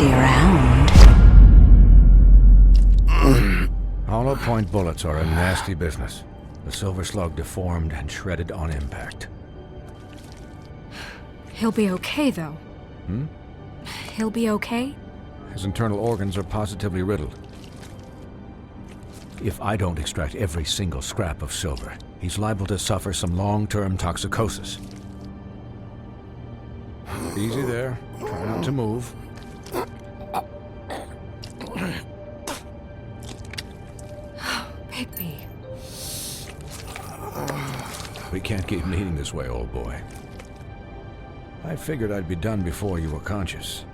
see around. Hollow point bullets are a nasty business. The Silver Slug deformed and shredded on impact. He'll be okay, though. He'll be okay? His internal organs are positively riddled. If I don't extract every single scrap of silver, he's liable to suffer some long-term toxicosis. Easy there. Try not to move. Bigby. We can't keep meeting this way, old boy. I figured I'd be done before you were conscious,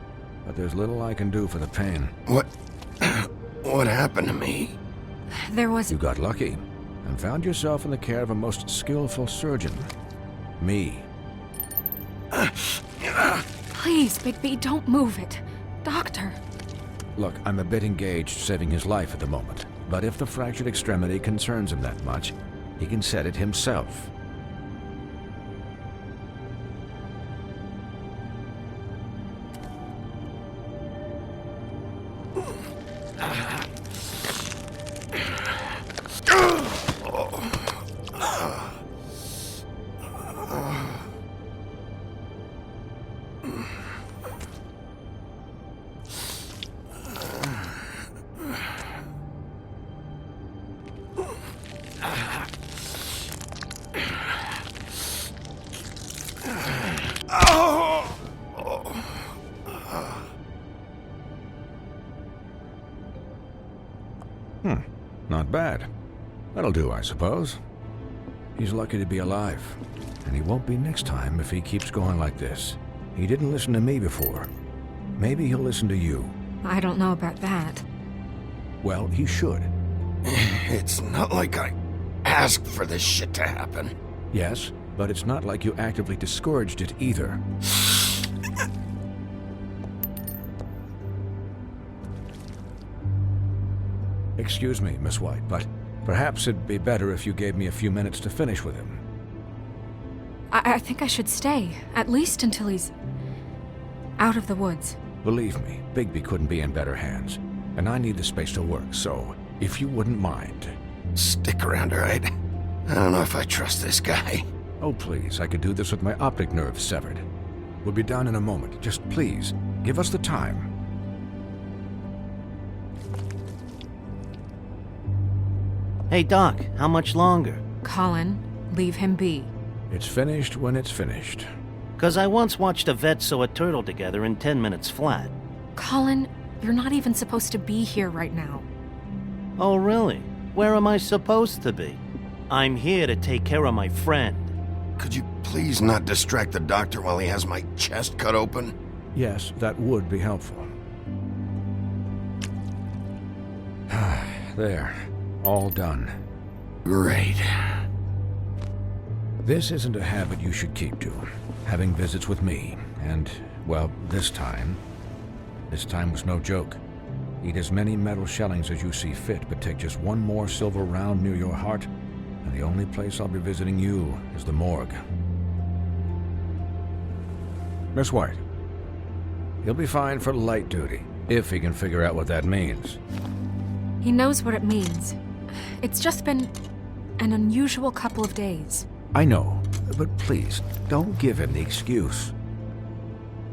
but there's little I can do for the pain. What happened to me? There was... You got lucky and found yourself in the care of a most skillful surgeon. Me. Please, Bigby, don't move it. Doctor. Look, I'm a bit engaged saving his life at the moment, but if the fractured extremity concerns him that much, he can set it himself. Not bad. That'll do, I suppose. He's lucky to be alive, and he won't be next time if he keeps going like this. He didn't listen to me before. Maybe he'll listen to you. I don't know about that. Well, he should. It's not like I asked for this shit to happen. Yes, but it's not like you actively discouraged it either. Excuse me, Miss White, but perhaps it'd be better if you gave me a few minutes to finish with him. I think I should stay, at least until he's out of the woods. Believe me, Bigby couldn't be in better hands, and I need the space to work, so if you wouldn't mind. Stick around, all right? I don't know if I trust this guy. Oh, please, I could do this with my optic nerve severed. We'll be done in a moment. Just please, give us the time. Hey, Doc, how much longer? Colin, leave him be. It's finished when it's finished. 'Cause I once watched a vet sew a turtle together in 10 minutes flat. Colin, you're not even supposed to be here right now. Oh, really? Where am I supposed to be? I'm here to take care of my friend. Could you please not distract the doctor while he has my chest cut open? Yes, that would be helpful. There. All done. Great. This isn't a habit you should keep to. Having visits with me, and, well, this time was no joke. Eat as many metal shellings as you see fit, but take just one more silver round near your heart, and the only place I'll be visiting you is the morgue. Miss White, he'll be fine for light duty, if he can figure out what that means. He knows what it means. It's just been an unusual couple of days. I know, but please, don't give him the excuse.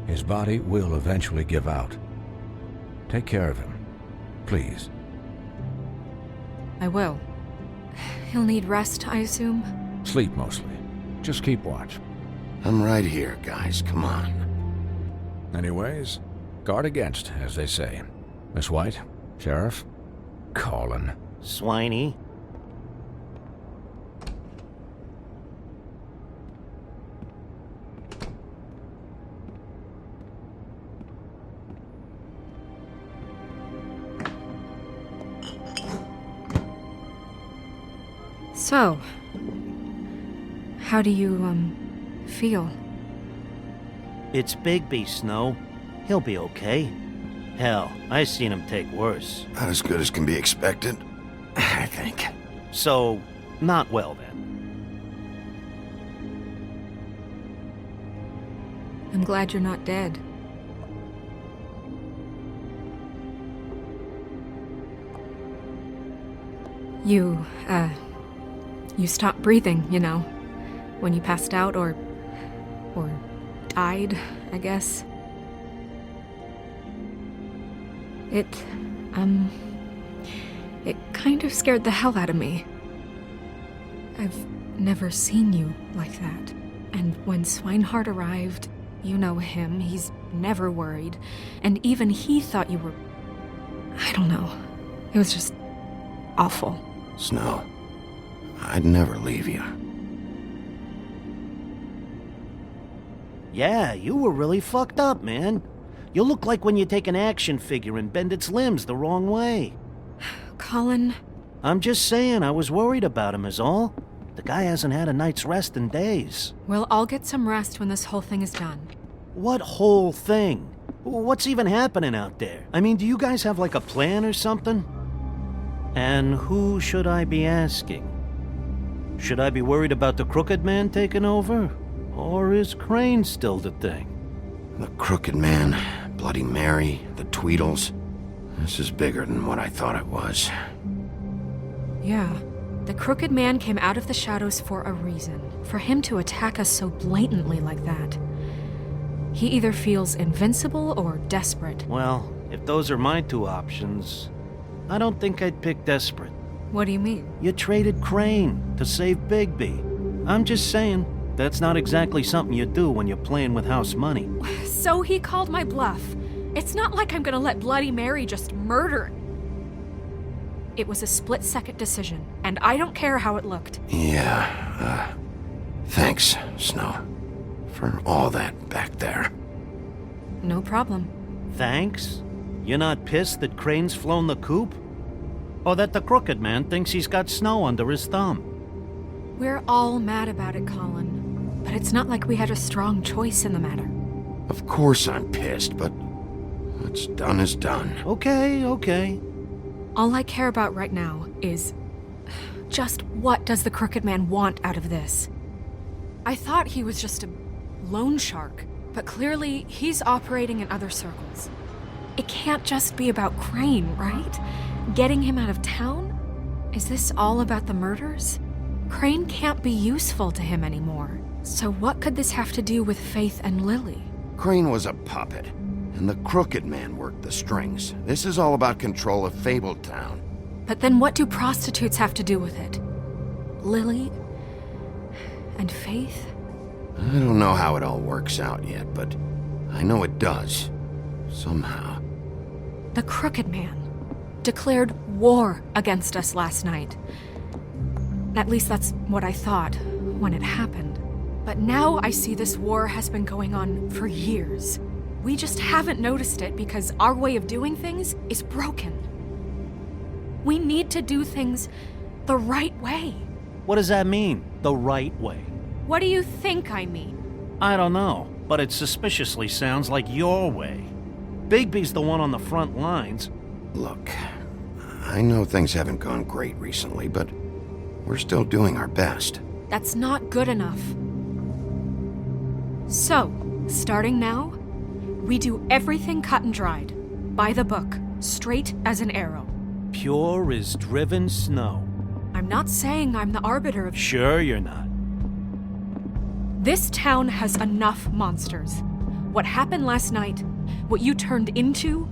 His body will eventually give out. Take care of him, please. I will. He'll need rest, I assume? Sleep mostly. Just keep watch. I'm right here, guys. Come on. Anyways, guard against, as they say. Miss White, Sheriff, Colin. Swiney. So, how do you, feel? It's Bigby, Snow. He'll be okay. Hell, I seen him take worse. Not as good as can be expected, I think. So, not well then. I'm glad you're not dead. You stopped breathing, you know, when you passed out or died, I guess. It kind of scared the hell out of me. I've never seen you like that. And when Swinehart arrived, you know him, he's never worried. And even he thought you were... I don't know. It was just awful. Snow, I'd never leave you. Yeah, you were really fucked up, man. You look like when you take an action figure and bend its limbs the wrong way. Colin... I'm just saying, I was worried about him is all. The guy hasn't had a night's rest in days. We'll all get some rest when this whole thing is done. What whole thing? What's even happening out there? I mean, do you guys have like a plan or something? And who should I be asking? Should I be worried about the Crooked Man taking over? Or is Crane still the thing? The Crooked Man, Bloody Mary, the Tweedles. This is bigger than what I thought it was. Yeah. The Crooked Man came out of the shadows for a reason. For him to attack us so blatantly like that. He either feels invincible or desperate. Well, if those are my two options, I don't think I'd pick desperate. What do you mean? You traded Crane to save Bigby. I'm just saying, that's not exactly something you do when you're playing with house money. So he called my bluff. It's not like I'm gonna let Bloody Mary just murder. It was a split-second decision, and I don't care how it looked. Yeah, thanks, Snow, for all that back there. No problem. Thanks? You're not pissed that Crane's flown the coop? Or that the Crooked Man thinks he's got Snow under his thumb? We're all mad about it, Colin. But it's not like we had a strong choice in the matter. Of course I'm pissed, but what's done is done. Okay. All I care about right now is... just what does the Crooked Man want out of this? I thought he was just a loan shark, but clearly he's operating in other circles. It can't just be about Crane, right? Getting him out of town? Is this all about the murders? Crane can't be useful to him anymore. So what could this have to do with Faith and Lily? Crane was a puppet, and the Crooked Man worked the strings. This is all about control of Fabletown. But then what do prostitutes have to do with it? Lily? And Faith? I don't know how it all works out yet, but I know it does. Somehow. The Crooked Man declared war against us last night. At least that's what I thought when it happened. But now I see this war has been going on for years. We just haven't noticed it because our way of doing things is broken. We need to do things the right way. What does that mean, the right way? What do you think I mean? I don't know, but it suspiciously sounds like your way. Bigby's the one on the front lines. Look, I know things haven't gone great recently, but we're still doing our best. That's not good enough. So, starting now, we do everything cut and dried. By the book, straight as an arrow. Pure as driven snow. I'm not saying I'm the arbiter of... Sure you're not. This town has enough monsters. What happened last night, what you turned into,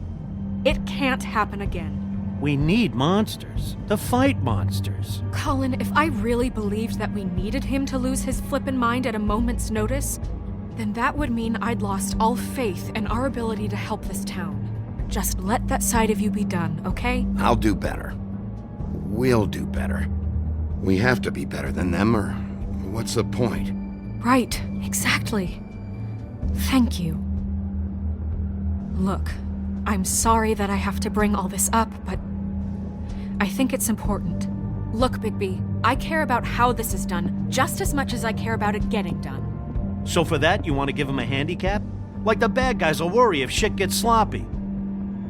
it can't happen again. We need monsters. To fight monsters. Colin, if I really believed that we needed him to lose his flippin' mind at a moment's notice, then that would mean I'd lost all faith in our ability to help this town. Just let that side of you be done, okay? I'll do better. We'll do better. We have to be better than them, or what's the point? Right, exactly. Thank you. Look, I'm sorry that I have to bring all this up, but I think it's important. Look, Bigby, I care about how this is done just as much as I care about it getting done. So for that, you want to give him a handicap? Like the bad guys will worry if shit gets sloppy.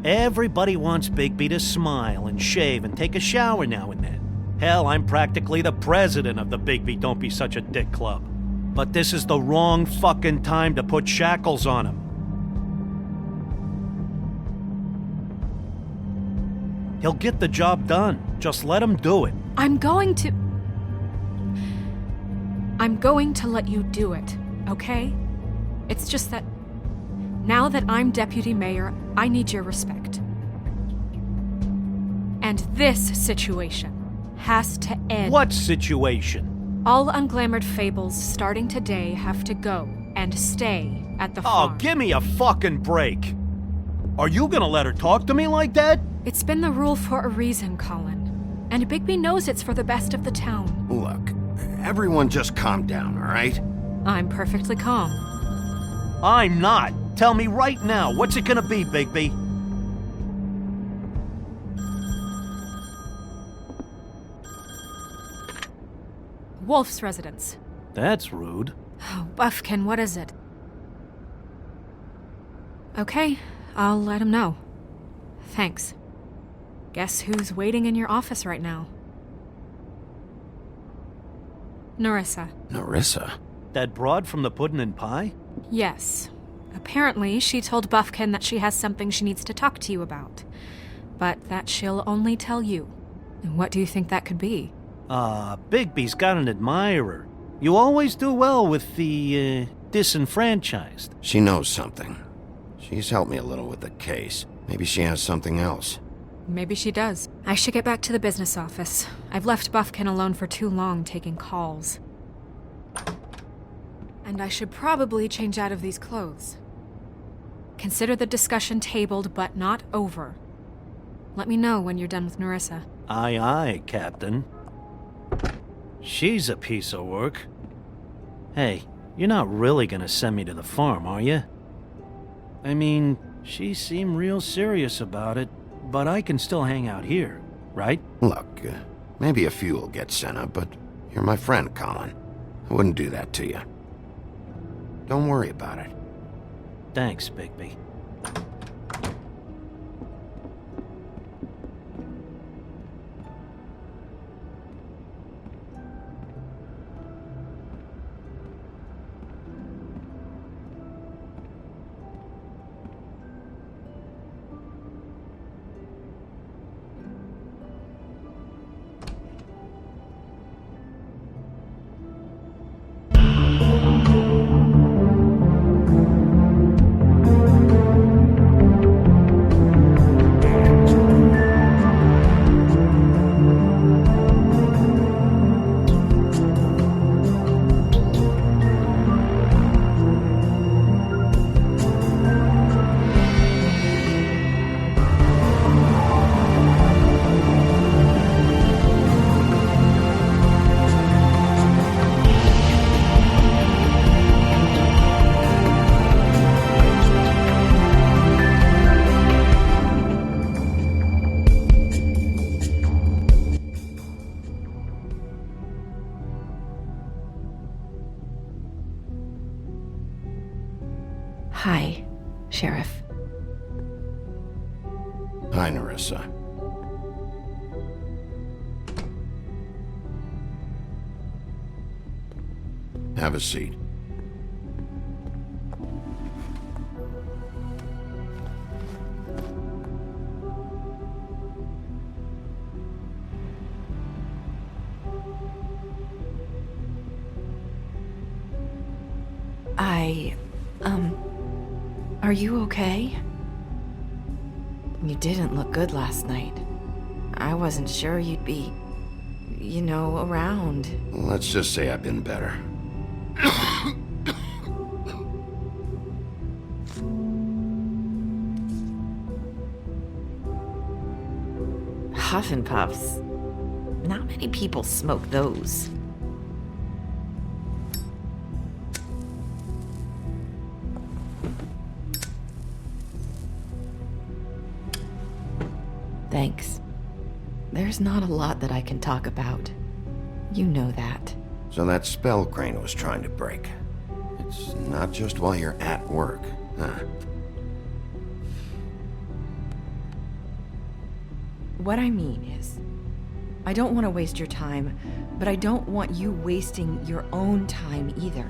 Everybody wants Bigby to smile and shave and take a shower now and then. Hell, I'm practically the president of the Bigby Don't Be Such a Dick Club. But this is the wrong fucking time to put shackles on him. He'll get the job done. Just let him do it. I'm going to let you do it, okay? It's just that now that I'm deputy mayor, I need your respect. And this situation has to end. What situation? All unglamored fables starting today have to go and stay at the Oh, farm. give me a fucking break. Are you gonna let her talk to me like that? It's been the rule for a reason, Colin. And Bigby knows it's for the best of the town. Look, everyone just calm down, all right? I'm perfectly calm. I'm not. Tell me right now, what's it gonna be, Bigby? Wolf's residence. That's rude. Oh, Buffkin, what is it? Okay, I'll let him know. Thanks. Guess who's waiting in your office right now? Nerissa. Nerissa? That broad from the Puddin' and Pie? Yes. Apparently, she told Buffkin that she has something she needs to talk to you about. But that she'll only tell you. And what do you think that could be? Bigby's got an admirer. You always do well with the, disenfranchised. She knows something. She's helped me a little with the case. Maybe she has something else. Maybe she does. I should get back to the business office. I've left Buffkin alone for too long taking calls. And I should probably change out of these clothes. Consider the discussion tabled but not over. Let me know when you're done with Nerissa. Aye, aye, Captain. She's a piece of work. Hey, you're not really gonna send me to the farm, are you? I mean, she seemed real serious about it, but I can still hang out here, right? Look, maybe a few will get sent up, but you're my friend, Colin. I wouldn't do that to you. Don't worry about it. Thanks, Bigby. Hi, Sheriff. Hi, Nerissa. Have a seat. Are you okay? You didn't look good last night. I wasn't sure you'd be, around. Let's just say I've been better. Huff and Puffs. Not many people smoke those. Thanks. There's not a lot that I can talk about. You know that. So that spell Crane was trying to break. It's not just while you're at work, huh? What I mean is, I don't want to waste your time, but I don't want you wasting your own time either.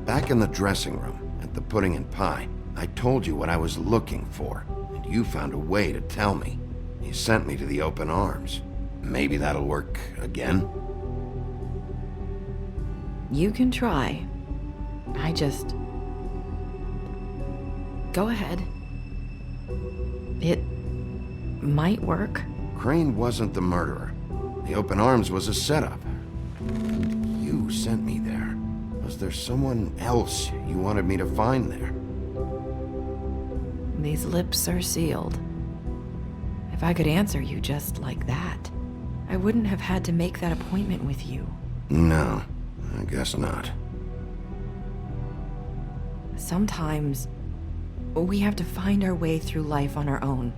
Back in the dressing room, at the Pudding and Pie, I told you what I was looking for, and you found a way to tell me. You sent me to the open arms. Maybe that'll work again. You can try. Go ahead. It might work. Crane wasn't the murderer. The open arms was a setup. You sent me there. Was there someone else you wanted me to find there? These lips are sealed. If I could answer you just like that, I wouldn't have had to make that appointment with you. No, I guess not. Sometimes we have to find our way through life on our own,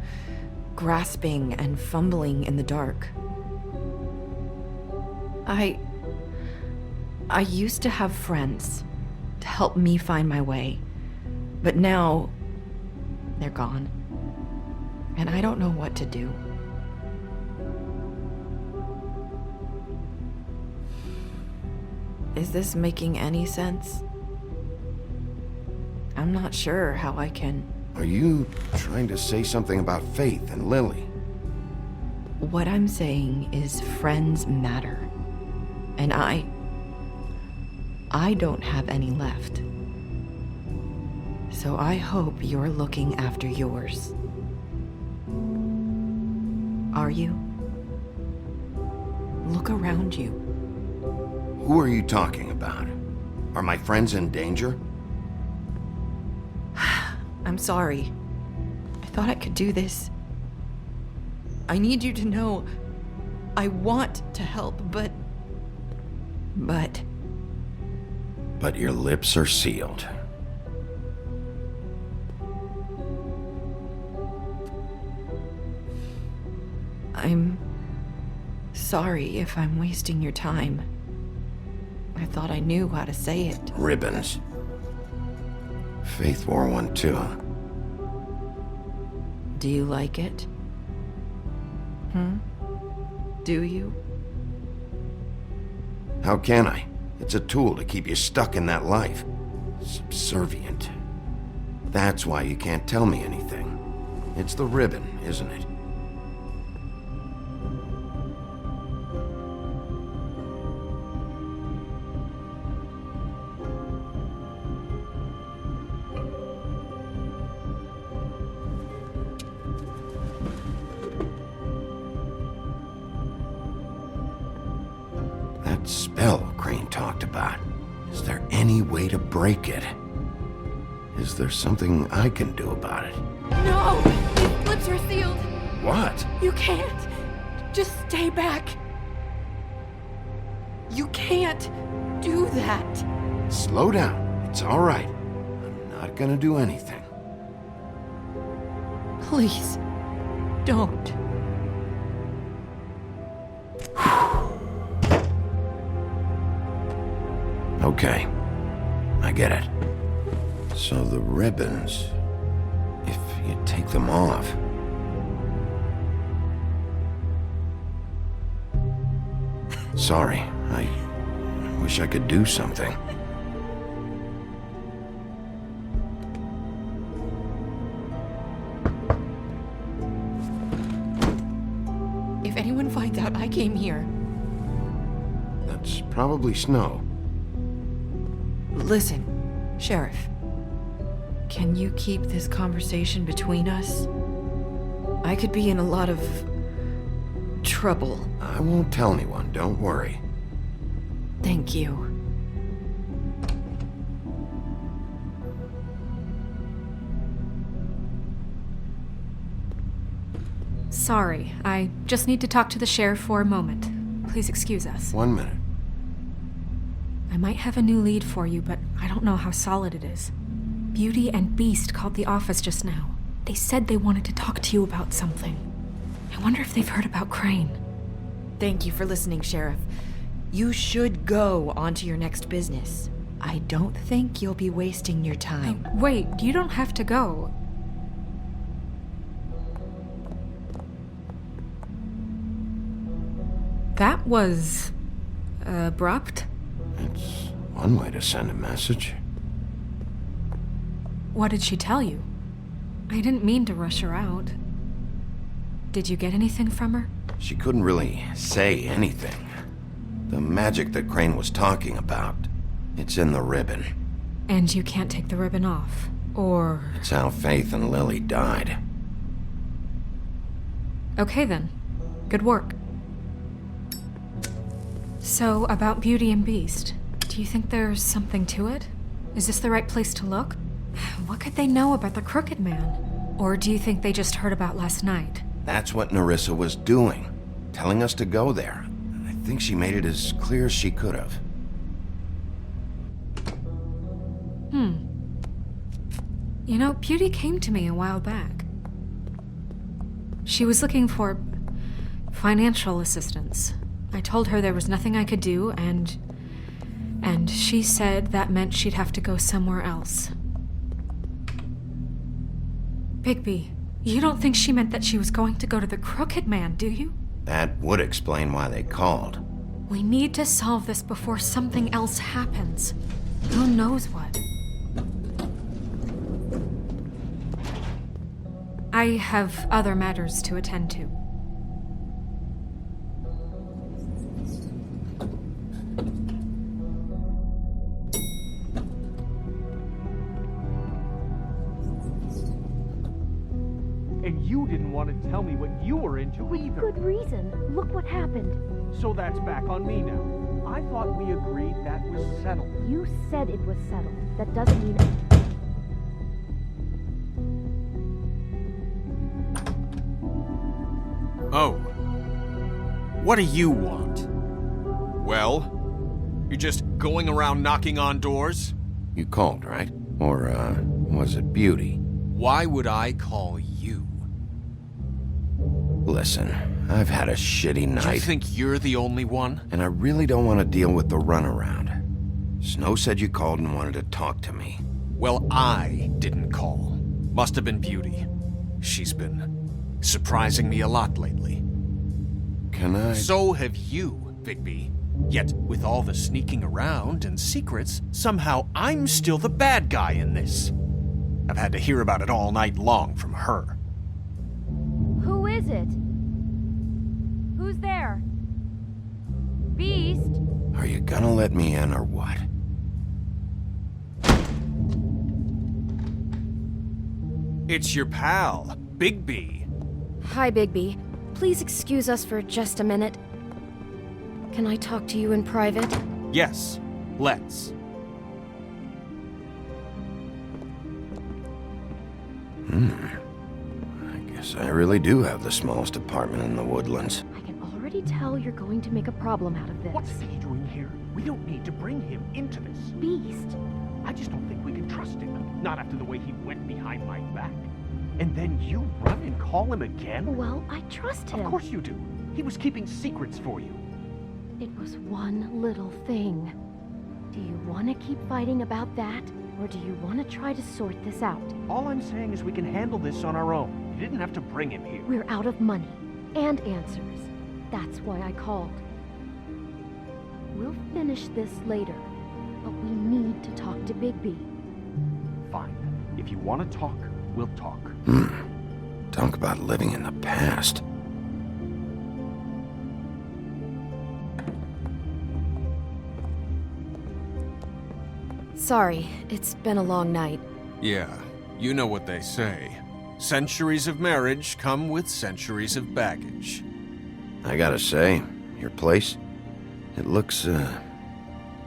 grasping and fumbling in the dark. I used to have friends to help me find my way, but now they're gone, and I don't know what to do. Is this making any sense? I'm not sure how I can... Are you trying to say something about Faith and Lily? What I'm saying is friends matter. And I don't have any left. So I hope you're looking after yours. Are you? Look around you. Who are you talking about? Are my friends in danger? I'm sorry. I thought I could do this. I need you to know I want to help, but... But your lips are sealed. I'm sorry if I'm wasting your time. I thought I knew how to say it. Ribbons. Faith wore one too. Do you like it? Do you? How can I? It's a tool to keep you stuck in that life. Subservient. That's why you can't tell me anything. It's the ribbon, isn't it? That spell Crane talked about. Is there any way to break it? Is there something I can do about it? No! These lips are sealed! What? You can't! Just stay back! You can't do that. Slow down. It's all right. I'm not gonna do anything. Please, don't. Okay. I get it. So the ribbons, if you take them off... Sorry, I wish I could do something. If anyone finds out I came here, That's probably Snow. listen, Sheriff. Can you keep this conversation between us? I could be in a lot of trouble. I won't tell anyone, don't worry. Thank you. Sorry, I just need to talk to the sheriff for a moment. Please excuse us. 1 minute. I might have a new lead for you, but I don't know how solid it is. Beauty and Beast called the office just now. They said they wanted to talk to you about something. I wonder if they've heard about Crane. Thank you for listening, Sheriff. You should go on to your next business. I don't think you'll be wasting your time. Wait, you don't have to go. That was... abrupt? It's one way to send a message. What did she tell you? I didn't mean to rush her out. Did you get anything from her? She couldn't really say anything. The magic that Crane was talking about, it's in the ribbon. And you can't take the ribbon off. Or... It's how Faith and Lily died. Okay then. Good work. So, about Beauty and Beast, do you think there's something to it? Is this the right place to look? What could they know about the Crooked Man? Or do you think they just heard about last night? That's what Nerissa was doing, telling us to go there. I think she made it as clear as she could have. You know, Beauty came to me a while back. She was looking for financial assistance. I told her there was nothing I could do, and she said that meant she'd have to go somewhere else. Bigby, you don't think she meant that she was going to go to the Crooked Man, do you? That would explain why they called. We need to solve this before something else happens. Who knows what? I have other matters to attend to. And you didn't want to tell me what you were into either. Good reason. Look what happened. So that's back on me now. I thought we agreed that was settled. You said it was settled. That doesn't mean... Oh. What do you want? Well, you're just going around knocking on doors? You called, right? Or, was it Beauty? Why would I call you? Listen, I've had a shitty night. You think you're the only one? And I really don't want to deal with the runaround. Snow said you called and wanted to talk to me. Well, I didn't call. Must have been Beauty. She's been surprising me a lot lately. Can I... So have you, Bigby. Yet, with all the sneaking around and secrets, somehow I'm still the bad guy in this. I've had to hear about it all night long from her. Who is it? Who's there? Beast? Are you gonna let me in or what? It's your pal, Bigby. Hi, Bigby. Please excuse us for just a minute. Can I talk to you in private? Yes, let's. I guess I really do have the smallest apartment in the Woodlands. I can already tell you're going to make a problem out of this. What's he doing here? We don't need to bring him into this. Beast? I just don't think we can trust him. Not after the way he went behind my back. And then you run and call him again? Well, I trust him. Of course you do. He was keeping secrets for you. It was one little thing. Do you want to keep fighting about that? Or do you want to try to sort this out? All I'm saying is we can handle this on our own. You didn't have to bring him here. We're out of money and answers. That's why I called. We'll finish this later, but we need to talk to Bigby. Fine. If you want to talk, we'll talk. Talk about living in the past. Sorry, it's been a long night. Yeah, you know what they say. Centuries of marriage come with centuries of baggage. I gotta say, your place, it looks,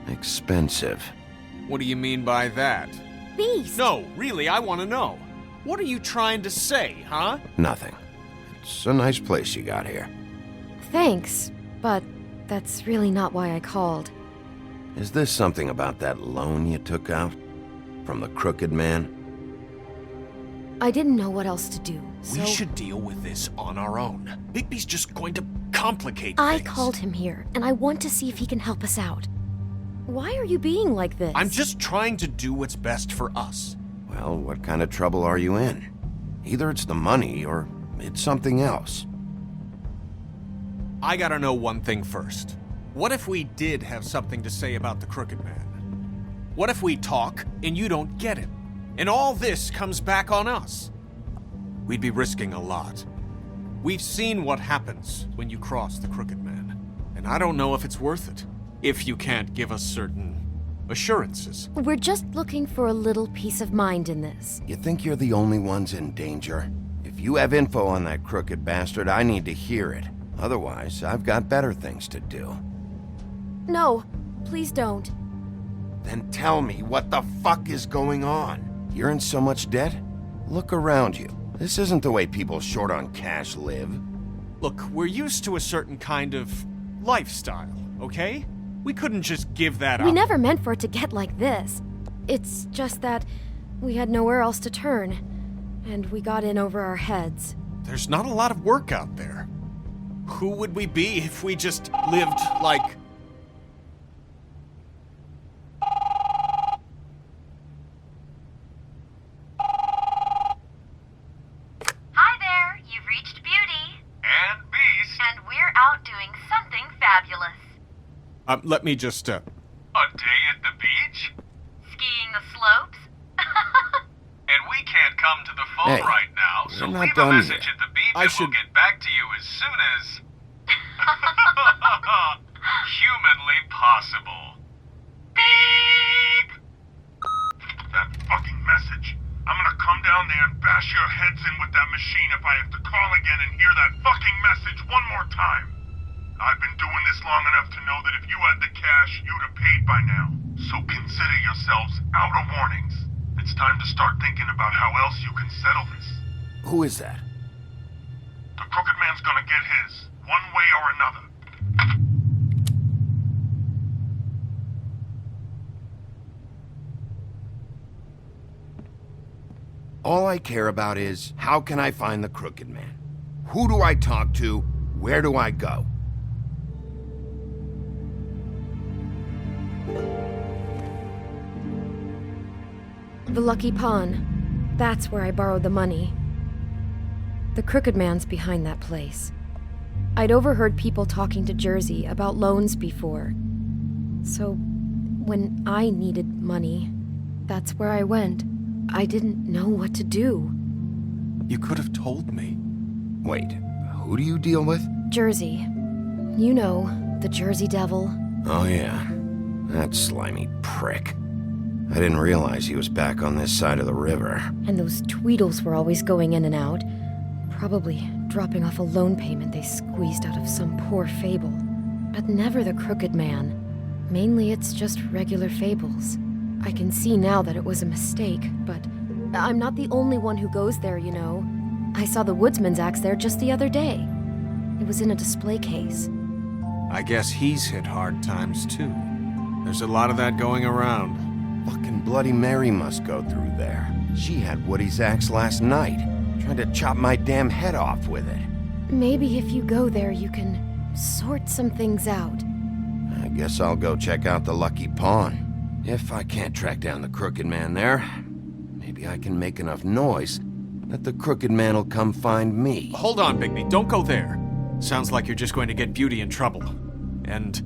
expensive. What do you mean by that? Beast! No, really, I want to know. What are you trying to say, huh? Nothing. It's a nice place you got here. Thanks, but that's really not why I called. Is this something about that loan you took out? From the Crooked Man? I didn't know what else to do, so... We should deal with this on our own. Bigby's just going to complicate I things. called him here, and I want to see if he can help us out. Why are you being like this? I'm just trying to do what's best for us. Well, what kind of trouble are you in? Either it's the money, or it's something else. I gotta know one thing first. What if we did have something to say about the Crooked Man? What if we talk and you don't get him? And all this comes back on us? We'd be risking a lot. We've seen what happens when you cross the Crooked Man, and I don't know if it's worth it, if you can't give us certain assurances. We're just looking for a little peace of mind in this. You think you're the only ones in danger? If you have info on that crooked bastard, I need to hear it. Otherwise, I've got better things to do. No, please don't. Then tell me what the fuck is going on? You're in so much debt? Look around you. This isn't the way people short on cash live. Look, we're used to a certain kind of lifestyle, okay? We couldn't just give that up. We never meant for it to get like this. It's just that we had nowhere else to turn, and we got in over our heads. There's not a lot of work out there. Who would we be if we just lived like... Hi there, you've reached Beauty. And Beast. And we're out doing something fabulous. let me just, A day at the beach? Skiing the slopes? And we can't come to the phone Hey, right now, so we're not leave a done message yet. at the beep I and should- we'll get back to you as soon as... humanly possible. Beep! That fucking message. I'm gonna come down there and bash your heads in with that machine if I have to call again and hear that fucking message one more time. I've been doing this long enough to know that if you had the cash, you'd have paid by now. So consider yourselves out of warnings. It's time to start thinking about how else you can settle this. Who is that? The Crooked Man's gonna get his, one way or another. All I care about is, how can I find the Crooked Man? Who do I talk to? Where do I go? The Lucky Pawn. That's where I borrowed the money. The Crooked Man's behind that place. I'd overheard people talking to Jersey about loans before. So, when I needed money, that's where I went. I didn't know what to do. You could have told me. Wait, who do you deal with? Jersey. You know, the Jersey Devil. Oh yeah, that slimy prick. I didn't realize he was back on this side of the river. And those Tweedles were always going in and out. Probably dropping off a loan payment they squeezed out of some poor fable. But never the Crooked Man. Mainly it's just regular fables. I can see now that it was a mistake, but I'm not the only one who goes there, you know. I saw the Woodsman's axe there just the other day. It was in a display case. I guess he's hit hard times too. There's a lot of that going around. Fucking Bloody Mary must go through there. She had Woody's axe last night, trying to chop my damn head off with it. Maybe if you go there, you can sort some things out. I guess I'll go check out the Lucky Pawn. If I can't track down the Crooked Man there, maybe I can make enough noise that the Crooked Man will come find me. Hold on, Bigby, don't go there. Sounds like you're just going to get Beauty in trouble. And...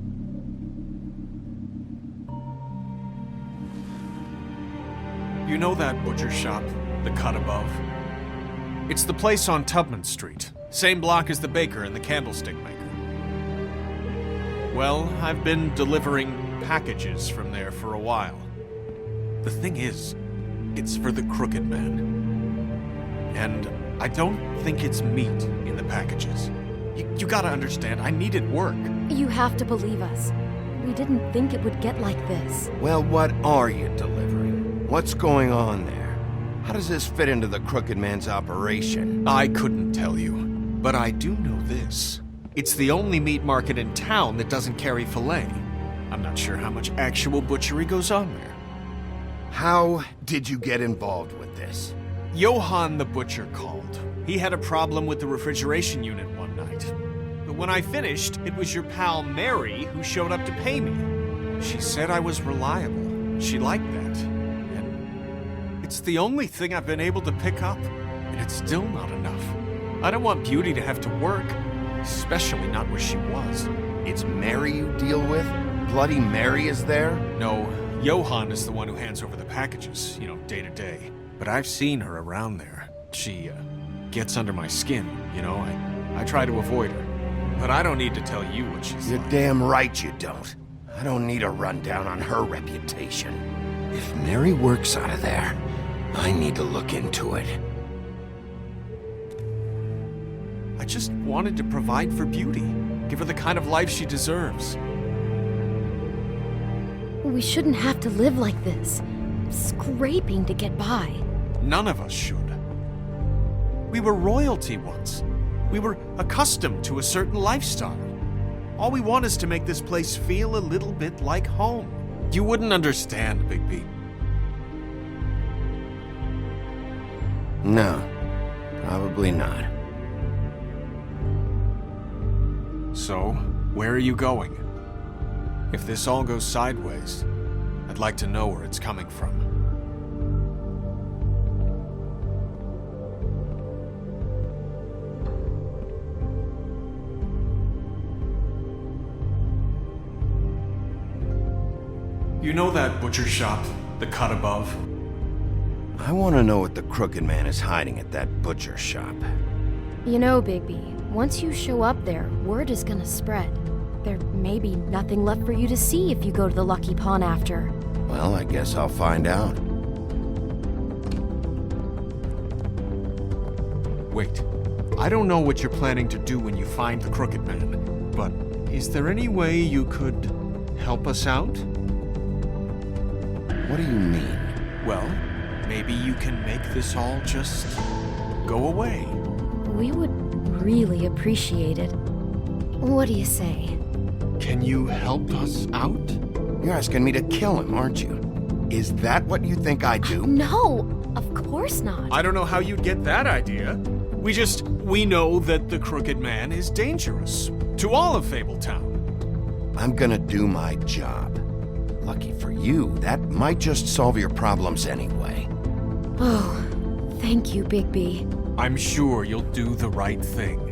you know that butcher shop, the cut above? It's the place on Tubman Street. Same block as the baker and the candlestick maker. Well, I've been delivering packages from there for a while. The thing is, it's for the Crooked Man. And I don't think it's meat in the packages. You gotta understand, I needed work. You have to believe us. We didn't think it would get like this. Well, what are you delivering? What's going on there? How does this fit into the Crooked Man's operation? I couldn't tell you, but I do know this. It's the only meat market in town that doesn't carry filet. I'm not sure how much actual butchery goes on there. How did you get involved with this? Johann the butcher called. He had a problem with the refrigeration unit one night. But when I finished, it was your pal Mary who showed up to pay me. She said I was reliable. She liked that. And it's the only thing I've been able to pick up. And it's still not enough. I don't want Beauty to have to work, especially not where she was. It's Mary you deal with? Bloody Mary is there? No, Johann is the one who hands over the packages, day to day. But I've seen her around there. She, gets under my skin, I try to avoid her. But I don't need to tell you what she's You're like. damn right you don't. I don't need a rundown on her reputation. If Mary works out of there, I need to look into it. I just wanted to provide for Beauty. Give her the kind of life she deserves. We shouldn't have to live like this, scraping to get by. None of us should. We were royalty once. We were accustomed to a certain lifestyle. All we want is to make this place feel a little bit like home. You wouldn't understand, Bigby. No, probably not. So, where are you going? If this all goes sideways, I'd like to know where it's coming from. You know that butcher shop, the cut above? I want to know what the Crooked Man is hiding at that butcher shop. You know, Bigby, once you show up there, word is gonna spread. There may be nothing left for you to see if you go to the Lucky Pawn after. Well, I guess I'll find out. Wait, I don't know what you're planning to do when you find the Crooked Man, but is there any way you could help us out? What do you mean? Well, maybe you can make this all just go away. We would really appreciate it. What do you say? Can you help us out? You're asking me to kill him, aren't you? Is that what you think I do? No, of course not. I don't know how you'd get that idea. We know that the Crooked Man is dangerous to all of Fabletown. I'm gonna do my job. Lucky for you, that might just solve your problems anyway. Oh, thank you, Bigby. I'm sure you'll do the right thing.